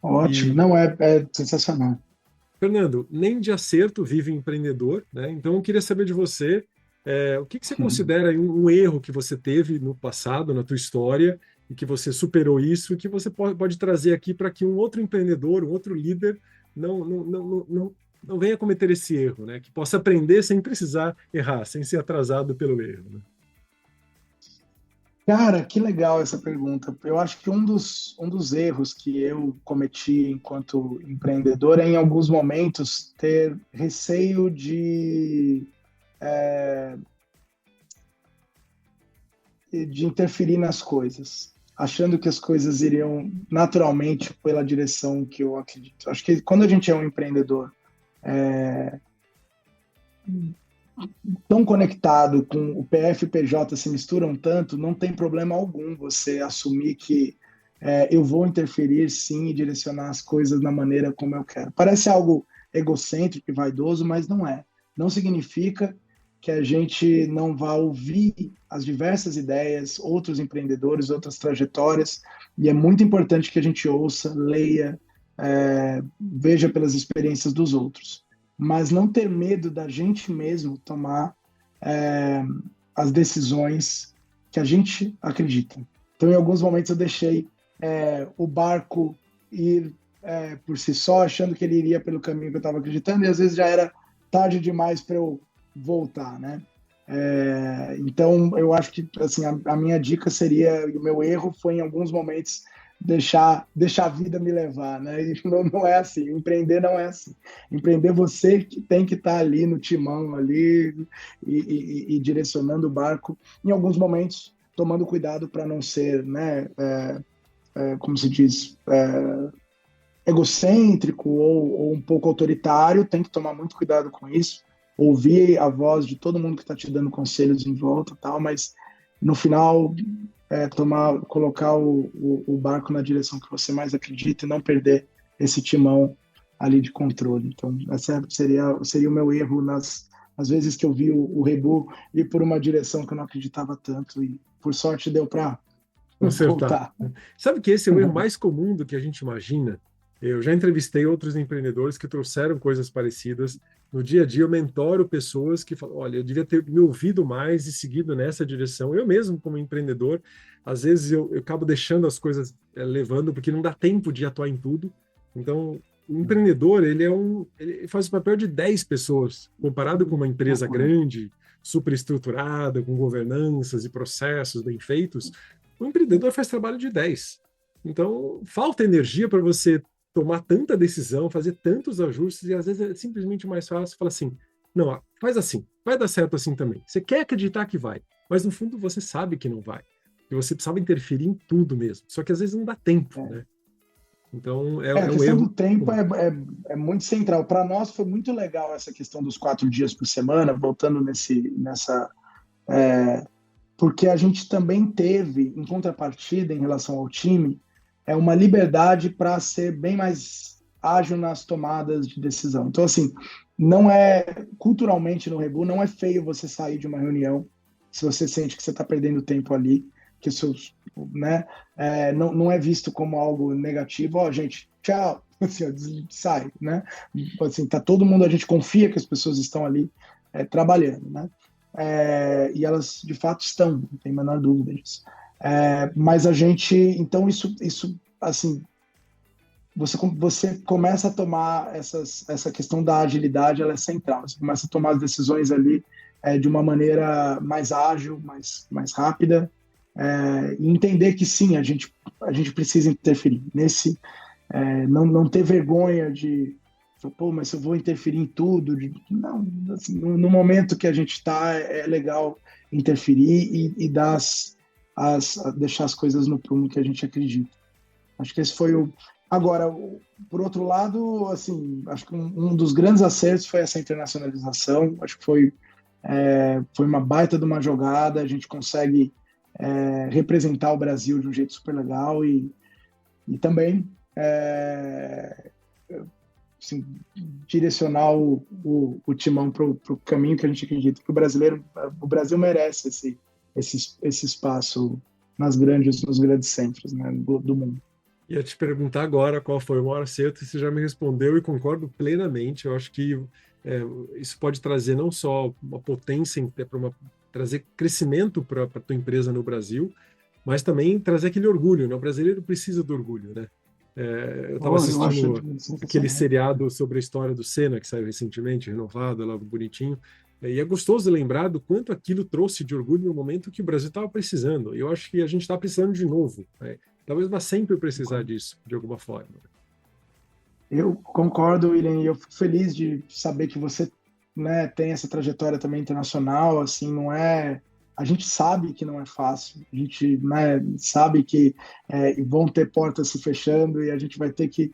Ótimo, E, não, é sensacional. Fernando, nem de acerto vive empreendedor, né? Então eu queria saber de você, o que você considera um erro que você teve no passado, na tua história, e que você superou isso, e que você pode trazer aqui para que um outro empreendedor, um outro líder, não venha cometer esse erro, né? Que possa aprender sem precisar errar, sem ser atrasado pelo erro, né? Cara, que legal essa pergunta. Eu acho que um dos erros que eu cometi enquanto empreendedor é, em alguns momentos, ter receio de interferir nas coisas, achando que as coisas iriam naturalmente pela direção que eu acredito. Acho que quando a gente é um empreendedor tão conectado com o PF e o PJ se misturam tanto, não tem problema algum você assumir que eu vou interferir sim e direcionar as coisas da maneira como eu quero. Parece algo egocêntrico e vaidoso, mas não é. Não significa que a gente não vá ouvir as diversas ideias, outros empreendedores, outras trajetórias, e é muito importante que a gente ouça, leia, veja pelas experiências dos outros, mas não ter medo da gente mesmo tomar as decisões que a gente acredita. Então, em alguns momentos eu deixei o barco ir por si só, achando que ele iria pelo caminho que eu estava acreditando, e às vezes já era tarde demais para eu voltar, né? Então, eu acho que assim, a minha dica seria, e o meu erro foi em alguns momentos deixar a vida me levar, né? E não é assim, empreender não é assim. Empreender você que tem que estar ali no timão ali e direcionando o barco, em alguns momentos tomando cuidado para não ser, né? Como se diz, egocêntrico ou um pouco autoritário, tem que tomar muito cuidado com isso, ouvir a voz de todo mundo que está te dando conselhos em volta, tal, mas no final colocar o barco na direção que você mais acredita e não perder esse timão ali de controle. Então, essa seria o meu erro nas vezes que eu vi o Rebu ir por uma direção que eu não acreditava tanto, e por sorte deu para voltar. Sabe que esse é o erro mais comum do que a gente imagina? Eu já entrevistei outros empreendedores que trouxeram coisas parecidas. No dia a dia, eu mentoro pessoas que falam, olha, eu devia ter me ouvido mais e seguido nessa direção. Eu mesmo, como empreendedor, às vezes eu acabo deixando as coisas levando, porque não dá tempo de atuar em tudo. Então, o empreendedor, ele faz o papel de 10 pessoas, comparado com uma empresa grande, superestruturada, com governanças e processos bem feitos. O empreendedor faz trabalho de 10. Então, falta energia para você tomar tanta decisão, fazer tantos ajustes, e às vezes é simplesmente mais fácil falar assim, não, faz assim, vai dar certo assim também. Você quer acreditar que vai, mas no fundo você sabe que não vai. E você precisava interferir em tudo mesmo. Só que às vezes não dá tempo, né? Então, a questão do tempo é muito central. Para nós foi muito legal essa questão dos 4 dias por semana, voltando porque a gente também teve, em contrapartida, em relação ao time, uma liberdade para ser bem mais ágil nas tomadas de decisão. Então, assim, não é, culturalmente no Rebu, não é feio você sair de uma reunião se você sente que você está perdendo tempo ali, que seus, né, não é visto como algo negativo. Ó, gente, tchau, assim, ó, sai, né? Assim, tá todo mundo, a gente confia que as pessoas estão ali trabalhando, né? E elas de fato estão, não tem a menor dúvida disso. Mas a gente, então isso assim, você começa a tomar essa questão da agilidade, ela é central. Você começa a tomar as decisões ali de uma maneira mais ágil, mais rápida, e entender que sim, a gente precisa interferir nesse, não ter vergonha de, pô, mas eu vou interferir em tudo. Não, assim, no momento que a gente está, é legal interferir e deixar as coisas no prumo que a gente acredita. Acho que esse foi o. Agora, por outro lado, assim, acho que um dos grandes acertos foi essa internacionalização. Acho que foi uma baita de uma jogada. A gente consegue representar o Brasil de um jeito super legal e também assim, direcionar o timão para o caminho que a gente acredita que o Brasil merece esse espaço nos grandes centros, né, do mundo. Ia te perguntar agora qual foi o maior acerto, e você já me respondeu e concordo plenamente. Eu acho que isso pode trazer não só uma potência, trazer crescimento para a tua empresa no Brasil, mas também trazer aquele orgulho, né? O brasileiro precisa do orgulho, né? Eu estava assistindo aquele seriado sobre a história do Senna, que saiu recentemente, renovado, lá bonitinho, e é gostoso lembrar do quanto aquilo trouxe de orgulho no momento que o Brasil estava precisando. E eu acho que a gente está precisando de novo, né? Talvez vá sempre precisar disso, de alguma forma. Eu concordo, William, e eu fico feliz de saber que você, né, tem essa trajetória também internacional. Assim, não é. A gente sabe que não é fácil, a gente, né, sabe que vão ter portas se fechando e a gente vai ter que,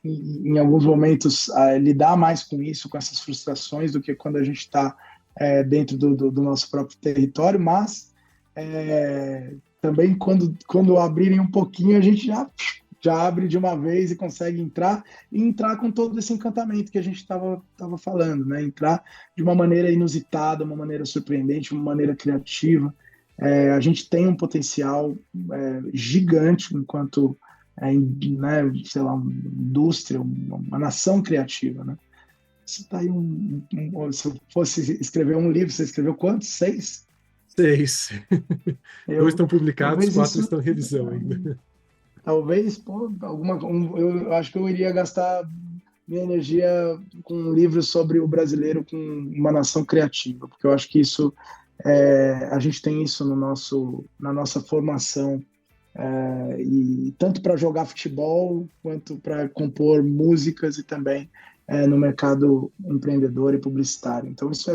em alguns momentos, lidar mais com isso, com essas frustrações, do que quando a gente está dentro do nosso próprio território, mas também quando abrirem um pouquinho, a gente já abre de uma vez e consegue entrar com todo esse encantamento que a gente estava falando, né? Entrar de uma maneira inusitada, uma maneira surpreendente, uma maneira criativa. A gente tem um potencial gigante enquanto, né, sei lá, uma indústria, uma nação criativa, né? Isso tá aí se eu fosse escrever um livro, você escreveu quantos? 6? 6. 2 estão publicados, 4 isso, estão em revisão ainda. Talvez, pô, eu acho que eu iria gastar minha energia com um livro sobre o brasileiro com uma nação criativa, porque eu acho que isso a gente tem isso na nossa formação, e tanto para jogar futebol quanto para compor músicas e também no mercado empreendedor e publicitário. Então isso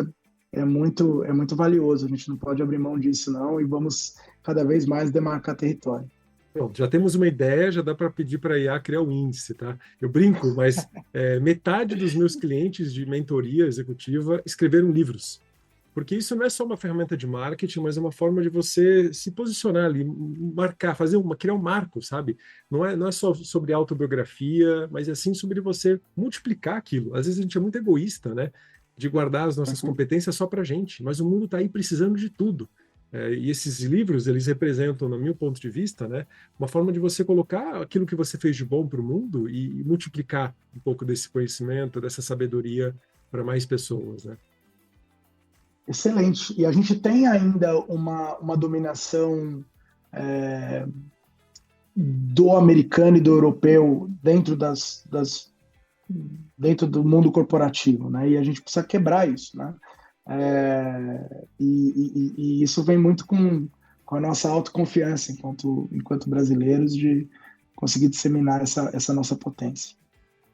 é muito valioso. A gente não pode abrir mão disso não, e vamos cada vez mais demarcar território. Pronto, já temos uma ideia, já dá para pedir para a IA criar o índice, tá? Eu brinco, mas metade dos meus clientes de mentoria executiva escreveram livros. Porque isso não é só uma ferramenta de marketing, mas é uma forma de você se posicionar ali, marcar, criar um marco, sabe? Não é só sobre autobiografia, mas é sim sobre você multiplicar aquilo. Às vezes a gente é muito egoísta, né? De guardar as nossas competências só para a gente, mas o mundo está aí precisando de tudo. E esses livros, eles representam, no meu ponto de vista, né, uma forma de você colocar aquilo que você fez de bom para o mundo e multiplicar um pouco desse conhecimento, dessa sabedoria para mais pessoas, né? Excelente. E a gente tem ainda uma dominação do americano e do europeu dentro dentro do mundo corporativo, né? E a gente precisa quebrar isso, né? E isso vem muito com a nossa autoconfiança enquanto brasileiros, de conseguir disseminar essa nossa potência.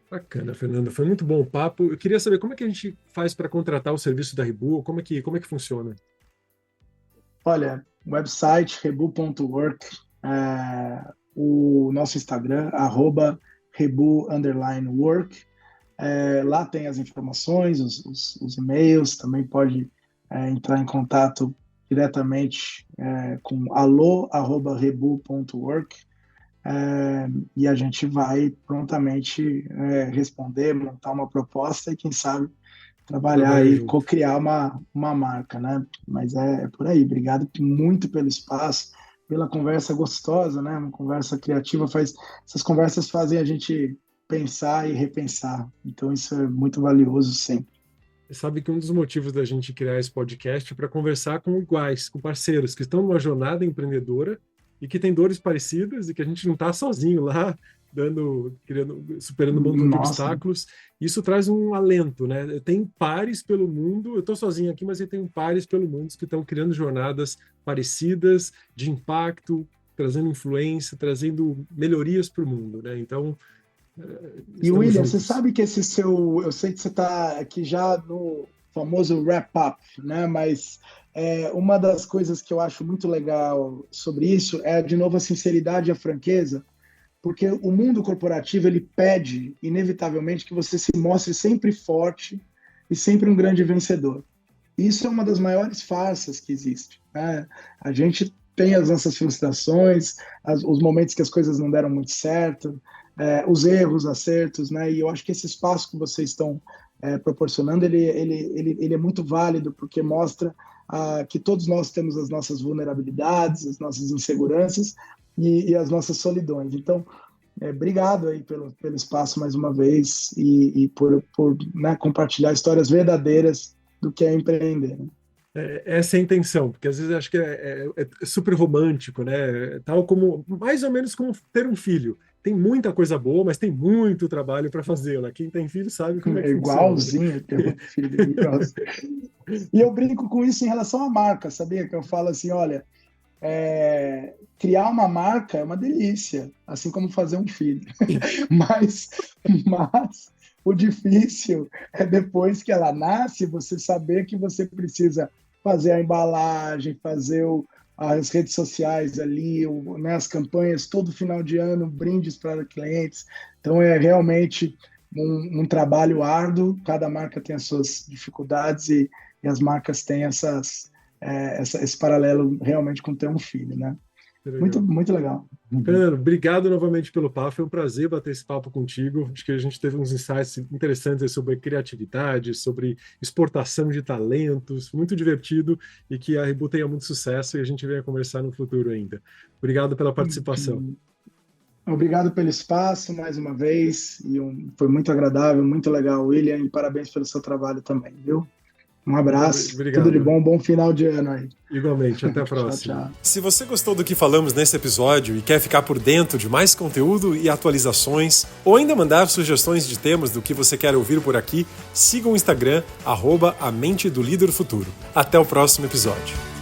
Bacana, Fernando. Foi muito bom o papo. Eu queria saber como é que a gente faz para contratar o serviço da Rebu, como é que funciona? Olha, website rebu.work, o nosso Instagram, @rebu_work. Lá tem as informações, os e-mails, também pode entrar em contato diretamente com allo@rebu.work, e a gente vai prontamente responder, montar uma proposta e, quem sabe, trabalhar e co-criar uma marca, né? Mas é por aí. Obrigado muito pelo espaço, pela conversa gostosa, né? Uma conversa criativa. Essas conversas fazem a gente pensar e repensar. Então, isso é muito valioso sempre. Você sabe que um dos motivos da gente criar esse podcast é para conversar com iguais, com parceiros que estão numa jornada empreendedora e que têm dores parecidas e que a gente não está sozinho lá, superando um montão de obstáculos. Isso traz um alento, né? Tem pares pelo mundo, eu estou sozinho aqui, mas eu tenho pares pelo mundo que estão criando jornadas parecidas, de impacto, trazendo influência, trazendo melhorias para o mundo, né? Então, e William, juntos. Você sabe que eu sei que você está aqui já no famoso wrap-up, né? Mas uma das coisas que eu acho muito legal sobre isso é, de novo, a sinceridade e a franqueza, porque o mundo corporativo, ele pede, inevitavelmente, que você se mostre sempre forte e sempre um grande vencedor. Isso é uma das maiores farsas que existe, né? A gente tem as nossas frustrações, os momentos que as coisas não deram muito certo, os erros, acertos, né? E eu acho que esse espaço que vocês estão proporcionando, ele é muito válido, porque mostra que todos nós temos as nossas vulnerabilidades, as nossas inseguranças e as nossas solidões. Então, obrigado aí pelo espaço mais uma vez e por né, compartilhar histórias verdadeiras do que é empreender, né? Essa é a intenção, porque às vezes eu acho que é super romântico, né? Tal como, mais ou menos como ter um filho. Tem muita coisa boa, mas tem muito trabalho para fazer, né? Quem tem filho sabe como é que igualzinho ter um filho, igualzinho. E eu brinco com isso em relação à marca, sabia? Que eu falo assim, olha, criar uma marca é uma delícia, assim como fazer um filho. mas o difícil é, depois que ela nasce, você saber que você precisa fazer a embalagem, fazer as redes sociais ali, né, as campanhas todo final de ano, brindes para clientes. Então é realmente um trabalho árduo, cada marca tem as suas dificuldades e as marcas têm esse paralelo realmente com ter um filho, né? Muito, muito legal. Fernando, obrigado novamente pelo papo, foi um prazer bater esse papo contigo. Acho que a gente teve uns insights interessantes sobre criatividade, sobre exportação de talentos, muito divertido, e que a Rebu tenha muito sucesso e a gente venha conversar no futuro ainda. Obrigado pela participação. Obrigado pelo espaço mais uma vez, e foi muito agradável, muito legal, William, e parabéns pelo seu trabalho também, viu? Um abraço, obrigado. Tudo de bom, bom final de ano aí. Igualmente, até a próxima. Tchau, tchau. Se você gostou do que falamos nesse episódio e quer ficar por dentro de mais conteúdo e atualizações, ou ainda mandar sugestões de temas do que você quer ouvir por aqui, siga o Instagram, @a mente do líder futuro. Até o próximo episódio.